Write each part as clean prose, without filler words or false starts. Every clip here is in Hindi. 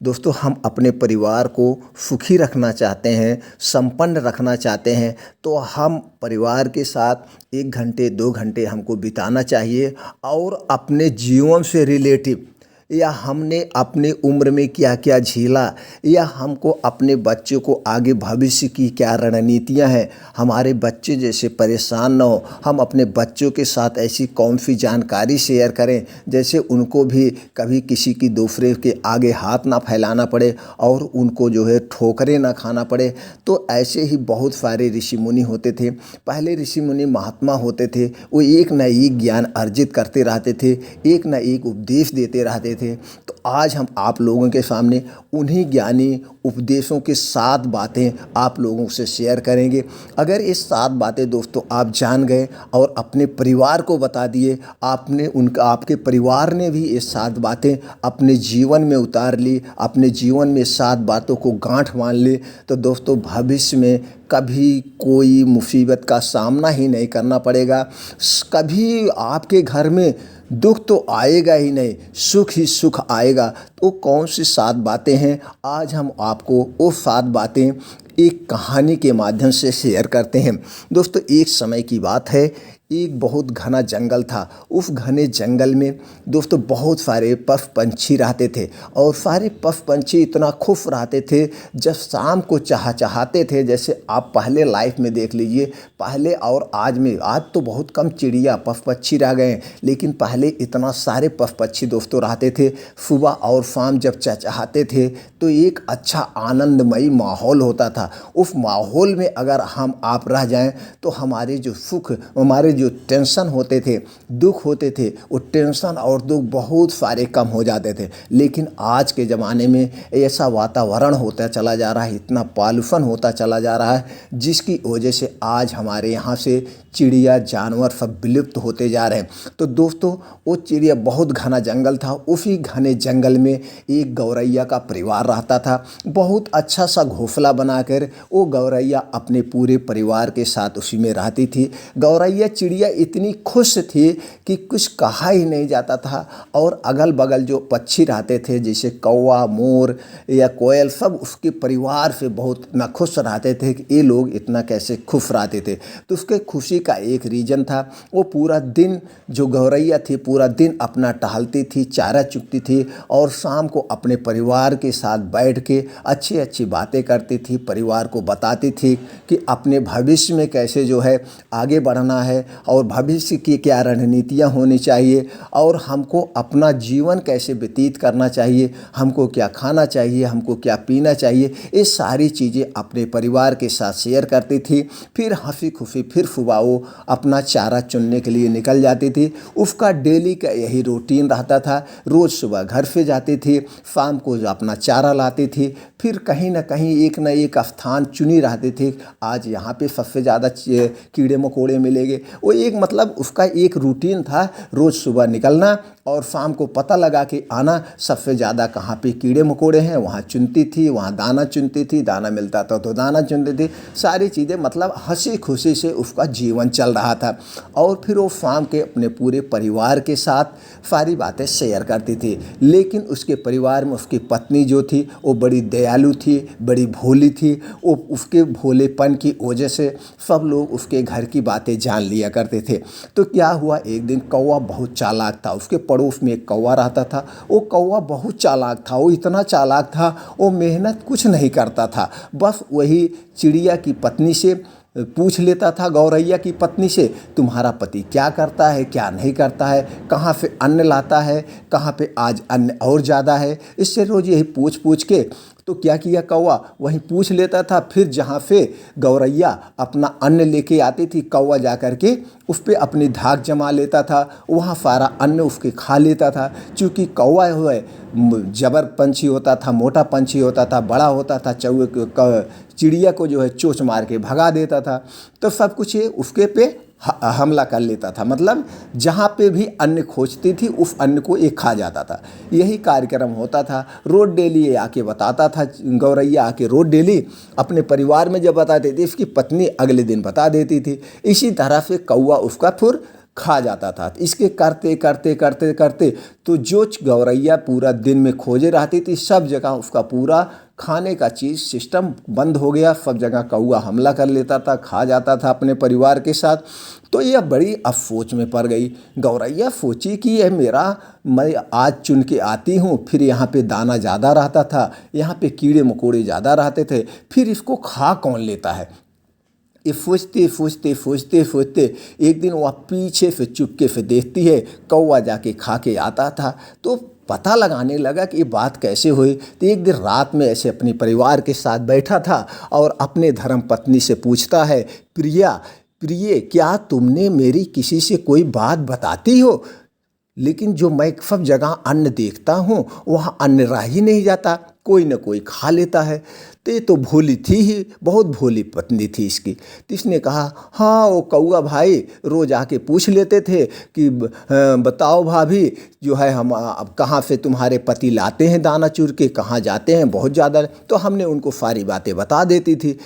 दोस्तों हम अपने परिवार को सुखी रखना चाहते हैं, संपन्न रखना चाहते हैं, तो हम परिवार के साथ 1 घंटे 2 घंटे हमको बिताना चाहिए और अपने जीवन से रिलेटिव या हमने अपनी उम्र में क्या-क्या झेला या हमको अपने बच्चों को आगे भविष्य की क्या रणनीतियाँ हैं, हमारे बच्चे जैसे परेशान ना हो, हम अपने बच्चों के साथ ऐसी कौन-सी जानकारी शेयर करें, जैसे उनको भी कभी किसी की दूसरे के आगे हाथ ना फैलाना पड़े और उनको जो है ठोकरें ना खाना पड़े। तो ऐसे ही बहुत सारे ऋषि मुनि होते थे। पहले ऋषि मुनि महात्मा होते थे, वो एक न एक ज्ञान अर्जित करते रहते थे, एक न एक उपदेश देते रहते थे। तो आज हम आप लोगों के सामने उन्हीं ज्ञानी उपदेशों के 7 बातें आप लोगों से शेयर करेंगे। अगर ये 7 बातें दोस्तों आप जान गए और अपने परिवार को बता दिए, आपके परिवार ने भी ये 7 बातें अपने जीवन में उतार ली, अपने जीवन में 7 बातों को गांठ बांध ली, तो दोस्तों भविष्य में कभी कोई मुसीबत का सामना ही नहीं करना पड़ेगा। कभी आपके घर में दुख तो आएगा ही नहीं, सुख ही सुख आएगा। तो कौन सी 7 बातें हैं, आज हम आपको वो 7 बातें एक कहानी के माध्यम से शेयर करते हैं। दोस्तों एक समय की बात है, एक बहुत घना जंगल था। उस घने जंगल में दोस्तों बहुत सारे पशु पंछी रहते थे और सारे पशु पंछी इतना खुश रहते थे, जब शाम को चहचहाते थे। जैसे आप पहले लाइफ में देख लीजिए, पहले और आज में, आज तो बहुत कम चिड़िया पशु पक्षी रह गए हैं, लेकिन पहले इतना सारे पशु पक्षी दोस्तों रहते थे। सुबह और शाम जब चहचहाते थे तो एक अच्छा आनंदमयी माहौल होता था। उस माहौल में अगर हम आप रह जाएं तो हमारे जो सुख, हमारे जो टेंशन होते थे, दुख होते थे, वो टेंशन और दुख बहुत सारे कम हो जाते थे। लेकिन आज के ज़माने में ऐसा वातावरण होता चला जा रहा है, इतना पॉल्यूशन होता चला जा रहा है, जिसकी वजह से आज हमारे यहाँ से चिड़िया जानवर सब विलुप्त होते जा रहे हैं। तो दोस्तों वो चिड़िया, बहुत घना जंगल था, उसी घने जंगल में एक गौरैया का परिवार रहता था। बहुत अच्छा सा घोंसला बनाकर वो गौरैया अपने पूरे परिवार के साथ उसी में रहती थी। गौरैया चिड़िया इतनी खुश थी कि कुछ कहा ही नहीं जाता था। और अगल बगल जो पक्षी रहते थे, जैसे कौवा, मोर या कोयल, सब उसके परिवार से बहुत ना खुश रहते थे कि ये लोग इतना कैसे खुश रहते थे। तो उसके खुशी का एक रीजन था, वो पूरा दिन, जो गौरैया थी पूरा दिन अपना टहलती थी, चारा चुगती थी और शाम को अपने परिवार के साथ बैठ के अच्छी अच्छी बातें करती थी, परिवार को बताती थी कि अपने भविष्य में कैसे जो है आगे बढ़ना है और भविष्य की क्या रणनीतियाँ होनी चाहिए और हमको अपना जीवन कैसे व्यतीत करना चाहिए, हमको क्या खाना चाहिए, हमको क्या पीना चाहिए, ये सारी चीज़ें अपने परिवार के साथ शेयर करती थी। फिर हंसी खुशी फिर सुबह वो अपना चारा चुनने के लिए निकल जाती थी। उसका डेली का यही रूटीन रहता था। रोज़ सुबह घर से जाती थी, शाम को अपना चारा लाती थी, फिर कहीं ना कहीं एक न एक स्थान चुनी रहती थी, आज यहाँ पे सबसे ज़्यादा कीड़े मकोड़े मिलेंगे। वो एक मतलब उसका एक रूटीन था, रोज़ सुबह निकलना और शाम को पता लगा के आना, सबसे ज़्यादा कहाँ पे कीड़े मकोड़े हैं वहाँ चुनती थी, वहाँ दाना चुनती थी, दाना मिलता था तो दाना चुनती थी। सारी चीज़ें मतलब हंसी खुशी से उसका जीवन चल रहा था। और फिर वो शाम के अपने पूरे परिवार के साथ सारी बातें शेयर करती थी। लेकिन उसके परिवार में उसकी पत्नी जो थी वो बड़ी दयालु थी, बड़ी भोली थी। वो उसके भोलेपन की वजह से सब लोग उसके घर की बातें जान लिया करते थे। तो क्या हुआ, एक दिन कौवा बहुत चालाक था, उसके पड़ोस में एक कौवा रहता था। वो कौवा बहुत चालाक था, वो इतना चालाक था, वो मेहनत कुछ नहीं करता था, बस वही चिड़िया की पत्नी से पूछ लेता था, गौरैया की पत्नी से, तुम्हारा पति क्या करता है, क्या नहीं करता है, कहाँ से अन्न लाता है, कहाँ पे आज अन्न और ज़्यादा है। इससे रोज़ यही पूछ पूछ के तो क्या किया कौवा, वहीं पूछ लेता था। फिर जहाँ से गौरैया अपना अन्न लेके आती थी, कौवा जा कर के उस पर अपनी धाक जमा लेता था, वहाँ सारा अन्न उसके खा लेता था। चूँकि कौवा हुआ जबर पंछी होता था, मोटा पंछी होता था, बड़ा होता था, चिड़िया को जो है चोंच मार के भगा देता था। तो सब कुछ ये उसके पे हमला कर लेता था, मतलब जहाँ पे भी अन्न खोजती थी उस अन्न को ये खा जाता था। यही कार्यक्रम होता था। रोज डेली ये आके बताता था, गौरैया आके रोज डेली अपने परिवार में जब बताती थी, इसकी पत्नी अगले दिन बता देती थी। इसी तरह से कौवा उसका फिर खा जाता था। इसके करते करते करते करते तो जो गौरैया पूरा दिन में खोजे रहती थी, सब जगह उसका पूरा खाने का चीज़ सिस्टम बंद हो गया। सब जगह कौआ हमला कर लेता था, खा जाता था अपने परिवार के साथ। तो यह बड़ी अब सोच में पड़ गई। गौरैया सोची कि यह मैं आज चुन के आती हूँ, फिर यहाँ पे दाना ज़्यादा रहता था, यहाँ पे कीड़े मकोड़े ज़्यादा रहते थे, फिर इसको खा कौन लेता है। ये सोचते एक दिन वह पीछे से चुपके से देखती है, कौवा जाके खा के आता था। तो पता लगाने लगा कि ये बात कैसे हुई। तो एक दिन रात में ऐसे अपने परिवार के साथ बैठा था और अपने धर्म पत्नी से पूछता है, प्रिय क्या तुमने मेरी किसी से कोई बात बताती हो? लेकिन जो मैं सब जगह अन्न देखता हूँ वहाँ अन्न रह ही नहीं जाता, कोई न कोई खा लेता है। तो ये तो भोली थी ही, बहुत भोली पत्नी थी इसकी। तो इसने कहा, हाँ वो कौआ भाई रोज़ आके पूछ लेते थे कि बताओ भाभी जो है हम अब कहाँ से तुम्हारे पति लाते हैं दाना चुर के, कहाँ जाते हैं बहुत ज़्यादा। तो हमने उनको सारी बातें बता देती थी।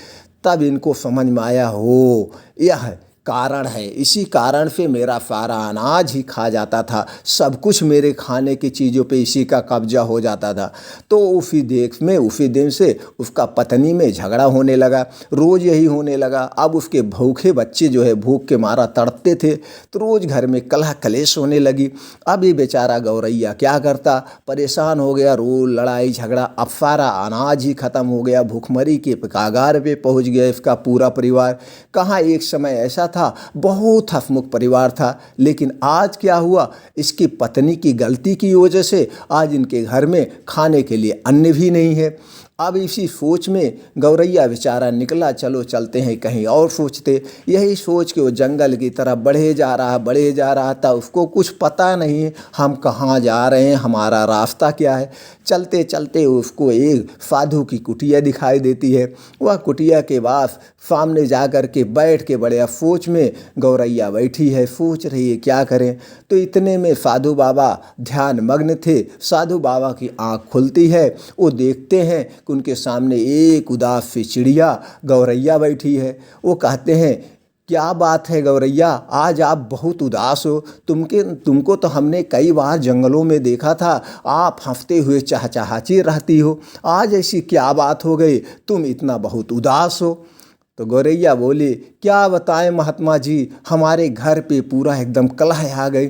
तब इनको समझ में आया, हो यह कारण है, इसी कारण से मेरा सारा अनाज ही खा जाता था, सब कुछ मेरे खाने की चीज़ों पे इसी का कब्जा हो जाता था। तो उसी दिन से उसका पत्नी में झगड़ा होने लगा, रोज़ यही होने लगा। अब उसके भूखे बच्चे जो है भूख के मारा तड़पते थे, तो रोज़ घर में कलह कलेश होने लगी। अब ये बेचारा गौरैया क्या करता, परेशान हो गया, रोज़ लड़ाई झगड़ा, अब सारा अनाज ही ख़त्म हो गया, भूखमरी के कगार पे पहुँच गया इसका पूरा परिवार। कहाँ एक समय ऐसा था, बहुत हंसमुख परिवार था, लेकिन आज क्या हुआ, इसकी पत्नी की गलती की वजह से आज इनके घर में खाने के लिए अन्न भी नहीं है। अब इसी सोच में गौरैया बेचारा निकला, चलो चलते हैं कहीं और सोचते। यही सोच के वो जंगल की तरफ बढ़े जा रहा था। उसको कुछ पता नहीं हम कहाँ जा रहे हैं, हमारा रास्ता क्या है। चलते चलते उसको एक साधु की कुटिया दिखाई देती है। वह कुटिया के पास सामने जा कर के बैठ के बड़े सोच में गौरैया बैठी है, सोच रही है क्या करें। तो इतने में साधु बाबा ध्यान मग्न थे। साधु बाबा की आँख खुलती है, वो देखते हैं कि उनके सामने एक उदास सी चिड़िया गौरैया बैठी है। वो कहते हैं, क्या बात है गौरैया, आज आप बहुत उदास हो। तुमको तो हमने कई बार जंगलों में देखा था, आप हंसते हुए चहचहाती रहती हो, आज ऐसी क्या बात हो गई, तुम इतना बहुत उदास हो। तो गौरैया बोली, क्या बताएं महात्मा जी, हमारे घर पे पूरा एकदम कलह आ गई।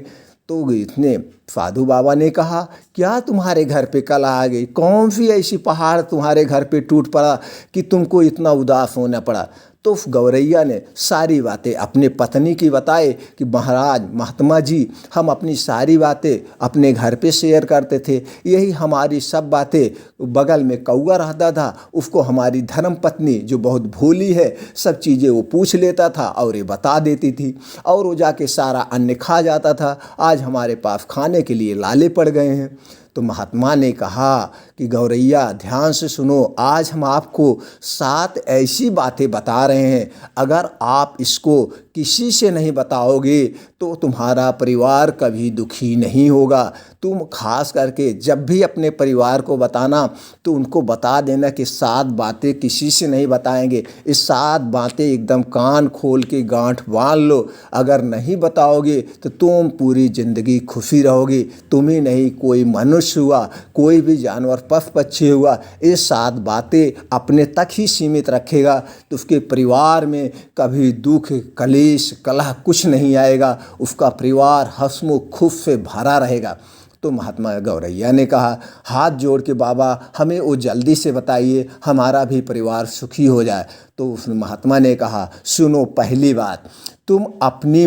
तो इतने साधु बाबा ने कहा, क्या तुम्हारे घर पे कलह आ गई, कौन सी ऐसी पहाड़ तुम्हारे घर पे टूट पड़ा कि तुमको इतना उदास होना पड़ा। तो गौरैया ने सारी बातें अपने पत्नी की बताए कि महाराज महात्मा जी, हम अपनी सारी बातें अपने घर पे शेयर करते थे, यही हमारी सब बातें, बगल में कौआ रहता था, उसको हमारी धर्म पत्नी जो बहुत भोली है, सब चीज़ें वो पूछ लेता था और ये बता देती थी, और वो जाके सारा अन्न खा जाता था। आज हमारे पास खाने के लिए लाले पड़ गए हैं। तो महात्मा ने कहा कि गौरैया ध्यान से सुनो, आज हम आपको 7 ऐसी बातें बता रहे हैं, अगर आप इसको किसी से नहीं बताओगे तो तुम्हारा परिवार कभी दुखी नहीं होगा। तुम खास करके जब भी अपने परिवार को बताना तो उनको बता देना कि 7 बातें किसी से नहीं बताएंगे। इस 7 बातें एकदम कान खोल के गांठ बांध लो, अगर नहीं बताओगे तो तुम पूरी ज़िंदगी खुशी रहोगे। तुम ही नहीं, कोई मनुष्य हुआ, कोई भी जानवर पशु पक्षी हुआ, ये 7 बातें अपने तक ही सीमित रखेगा तो उसके परिवार में कभी दुख कलेश कलह कुछ नहीं आएगा, उसका परिवार हंसमुख खुश से भरा रहेगा। तो महात्मा गौरैया ने कहा, हाथ जोड़ के बाबा हमें वो जल्दी से बताइए, हमारा भी परिवार सुखी हो जाए। तो उस महात्मा ने कहा, सुनो, पहली बात, तुम अपनी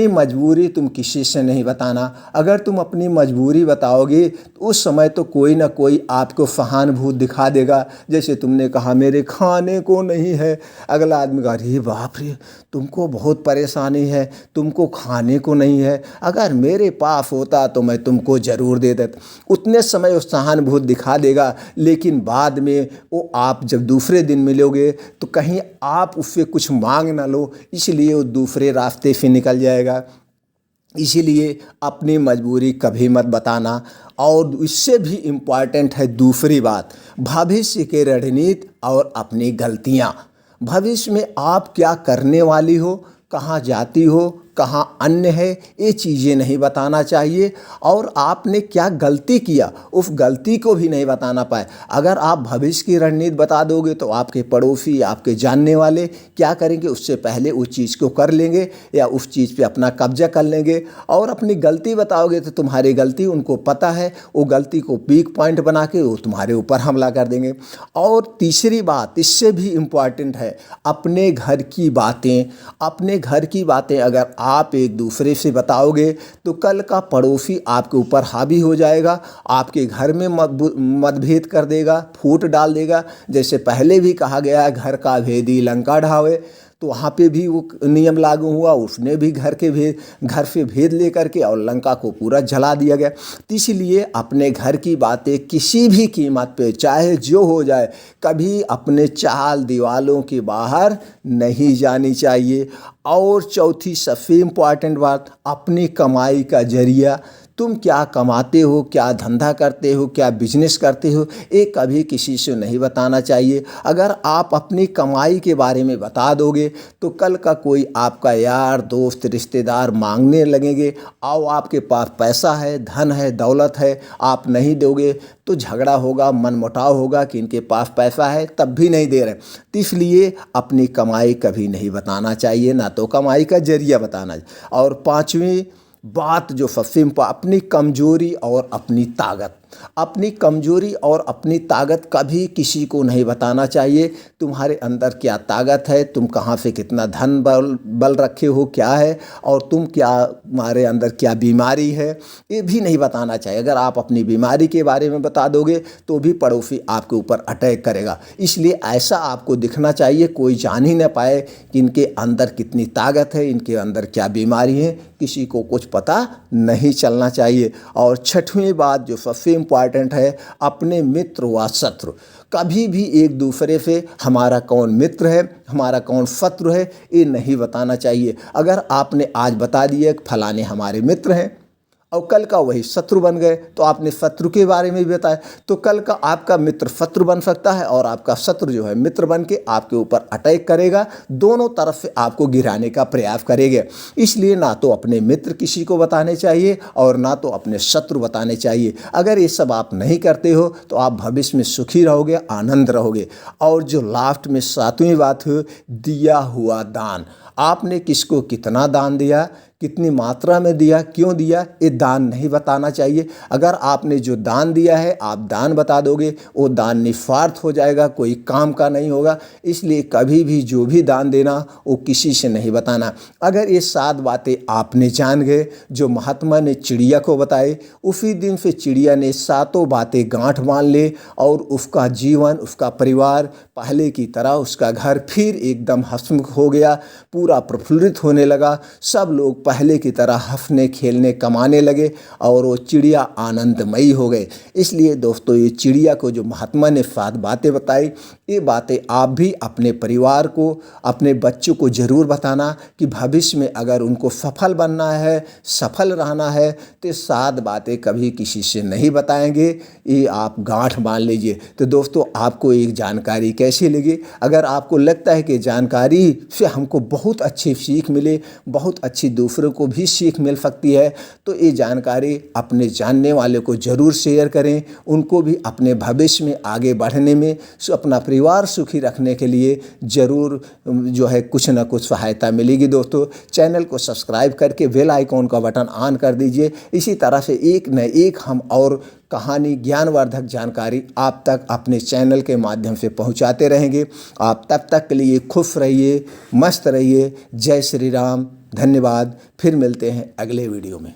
मजबूरी तुम किसी से नहीं बताना। अगर तुम अपनी मजबूरी बताओगे तो उस समय तो कोई ना कोई आपको सहानुभूति दिखा देगा। जैसे तुमने कहा मेरे खाने को नहीं है, अगला आदमी कहा, अरे बाप रे, तुमको बहुत परेशानी है, तुमको खाने को नहीं है, अगर मेरे पास होता तो मैं तुमको ज़रूर दे देता। उतने समय वो सहानुभूति दिखा देगा, लेकिन बाद में वो आप जब दूसरे दिन मिलोगे तो कहीं आप उससे कुछ मांग ना लो, इसलिए वो दूसरे रास्ते से निकल जाएगा। इसीलिए अपनी मजबूरी कभी मत बताना। और इससे भी इम्पॉर्टेंट है दूसरी बात, भविष्य के रणनीति और अपनी गलतियाँ। भविष्य में आप क्या करने वाली हो, कहाँ जाती हो, कहाँ अन्न है, ये चीज़ें नहीं बताना चाहिए। और आपने क्या गलती किया उस गलती को भी नहीं बताना पाए। अगर आप भविष्य की रणनीति बता दोगे तो आपके पड़ोसी, आपके जानने वाले क्या करेंगे, उससे पहले उस चीज़ को कर लेंगे या उस चीज़ पे अपना कब्जा कर लेंगे। और अपनी गलती बताओगे तो तुम्हारी गलती उनको पता है, वो गलती को वीक पॉइंट बना के वो तुम्हारे ऊपर हमला कर देंगे। और तीसरी बात इससे भी इम्पॉर्टेंट है, अपने घर की बातें। अपने घर की बातें अगर आप एक दूसरे से बताओगे तो कल का पड़ोसी आपके ऊपर हावी हो जाएगा, आपके घर में मतभेद कर देगा, फूट डाल देगा। जैसे पहले भी कहा गया है, घर का भेदी लंका ढावे, तो वहाँ पे भी वो नियम लागू हुआ। उसने भी घर से भेद लेकर के और लंका को पूरा जला दिया गया। तो इसलिए अपने घर की बातें किसी भी कीमत पे चाहे जो हो जाए कभी अपने चाल दीवालों के बाहर नहीं जानी चाहिए। और चौथी सबसे इम्पॉर्टेंट बात, अपनी कमाई का जरिया, तुम क्या कमाते हो, क्या धंधा करते हो, क्या बिजनेस करते हो, ये कभी किसी से नहीं बताना चाहिए। अगर आप अपनी कमाई के बारे में बता दोगे तो कल का कोई आपका यार दोस्त रिश्तेदार मांगने लगेंगे, आओ आपके पास पैसा है, धन है, दौलत है, आप नहीं दोगे तो झगड़ा होगा, मनमुटाव होगा कि इनके पास पैसा है तब भी नहीं दे रहे। तो इसलिए अपनी कमाई कभी नहीं बताना चाहिए, ना तो कमाई का जरिया बताना। और पांचवी बात जो सबसे अपनी कमजोरी और अपनी ताकत। अपनी कमजोरी और अपनी ताकत कभी किसी को नहीं बताना चाहिए। तुम्हारे अंदर क्या ताकत है, तुम कहाँ से कितना धन बल रखे हो, क्या है, और तुम्हारे अंदर क्या बीमारी है, ये भी नहीं बताना चाहिए। अगर आप अपनी बीमारी के बारे में बता दोगे तो भी पड़ोसी आपके ऊपर अटैक करेगा। इसलिए ऐसा आपको दिखना चाहिए, कोई जान ही न पाए कि इनके अंदर कितनी ताकत है, इनके अंदर क्या बीमारी है, किसी को कुछ पता नहीं चलना चाहिए। और छठवीं बात जो सबसे इम्पॉर्टेंट है, अपने मित्र व शत्रु। कभी भी एक दूसरे से हमारा कौन मित्र है, हमारा कौन शत्रु है, ये नहीं बताना चाहिए। अगर आपने आज बता दिया कि फलाने हमारे मित्र हैं और कल का वही शत्रु बन गए, तो आपने शत्रु के बारे में भी बताया, तो कल का आपका मित्र शत्रु बन सकता है और आपका शत्रु जो है मित्र बन के आपके ऊपर अटैक करेगा, दोनों तरफ से आपको गिराने का प्रयास करेगा। इसलिए ना तो अपने मित्र किसी को बताने चाहिए और ना तो अपने शत्रु बताने चाहिए। अगर ये सब आप नहीं करते हो तो आप भविष्य में सुखी रहोगे, आनंद रहोगे। और जो लास्ट में सातवीं बात है, दिया हुआ दान। आपने किसको कितना दान दिया, कितनी मात्रा में दिया, क्यों दिया, ये दान नहीं बताना चाहिए। अगर आपने जो दान दिया है आप दान बता दोगे, वो दान निस्वार्थ हो जाएगा, कोई काम का नहीं होगा। इसलिए कभी भी जो भी दान देना वो किसी से नहीं बताना। अगर ये 7 बातें आपने जान गए जो महात्मा ने चिड़िया को बताए, उसी दिन से चिड़िया ने 7 बातें गांठ बांध ले और उसका जीवन, उसका परिवार पहले की तरह, उसका घर फिर एकदम हंसमुख हो गया, पूरा प्रफुल्लित होने लगा। सब लोग पहले की तरह हंसने खेलने कमाने लगे और वो चिड़िया आनंदमयी हो गए। इसलिए दोस्तों, ये चिड़िया को जो महात्मा ने 7 बातें बताई, ये बातें आप भी अपने परिवार को, अपने बच्चों को ज़रूर बताना कि भविष्य में अगर उनको सफल बनना है, सफल रहना है, तो 7 बातें कभी किसी से नहीं बताएंगे, ये आप गांठ बांध लीजिए। तो दोस्तों, आपको एक जानकारी कैसी लगी? अगर आपको लगता है कि जानकारी से हमको बहुत अच्छी सीख मिले, बहुत अच्छी दूसरों को भी सीख मिल सकती है, तो ये जानकारी अपने जानने वाले को ज़रूर शेयर करें। उनको भी अपने भविष्य में आगे बढ़ने में, अपना परिवार सुखी रखने के लिए ज़रूर जो है कुछ ना कुछ सहायता मिलेगी। दोस्तों, चैनल को सब्सक्राइब करके बेल आइकॉन का बटन ऑन कर दीजिए। इसी तरह से एक न एक हम और कहानी, ज्ञानवर्धक जानकारी आप तक अपने चैनल के माध्यम से पहुंचाते रहेंगे। आप तब तक के लिए खुश रहिए, मस्त रहिए। जय श्री राम, धन्यवाद। फिर मिलते हैं अगले वीडियो में।